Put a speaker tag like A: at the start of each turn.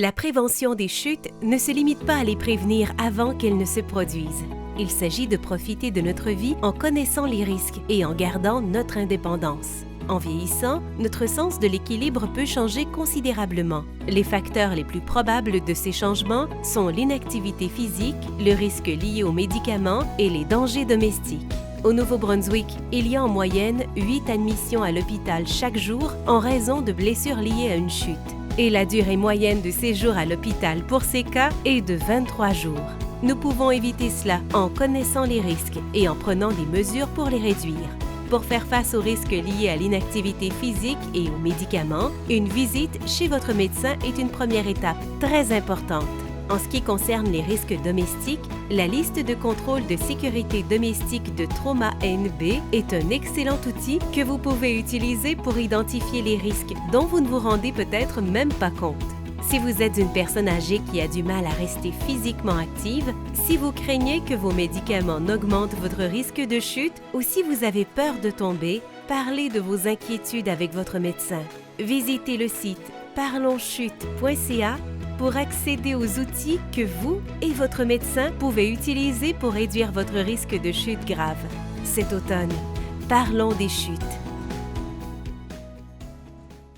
A: La prévention des chutes ne se limite pas à les prévenir avant qu'elles ne se produisent. Il s'agit de profiter de notre vie en connaissant les risques et en gardant notre indépendance. En vieillissant, notre sens de l'équilibre peut changer considérablement. Les facteurs les plus probables de ces changements sont l'inactivité physique, le risque lié aux médicaments et les dangers domestiques. Au Nouveau-Brunswick, il y a en moyenne 8 admissions à l'hôpital chaque jour en raison de blessures liées à une chute. Et la durée moyenne de séjour à l'hôpital pour ces cas est de 23 jours. Nous pouvons éviter cela en connaissant les risques et en prenant des mesures pour les réduire. Pour faire face aux risques liés à l'inactivité physique et aux médicaments, une visite chez votre médecin est une première étape très importante. En ce qui concerne les risques domestiques, la liste de contrôle de sécurité domestique de Trauma NB est un excellent outil que vous pouvez utiliser pour identifier les risques dont vous ne vous rendez peut-être même pas compte. Si vous êtes une personne âgée qui a du mal à rester physiquement active, si vous craignez que vos médicaments n'augmentent votre risque de chute ou si vous avez peur de tomber, parlez de vos inquiétudes avec votre médecin. Visitez le site parlonschute.ca pour accéder aux outils que vous et votre médecin pouvez utiliser pour réduire votre risque de chute grave. Cet automne, parlons des chutes.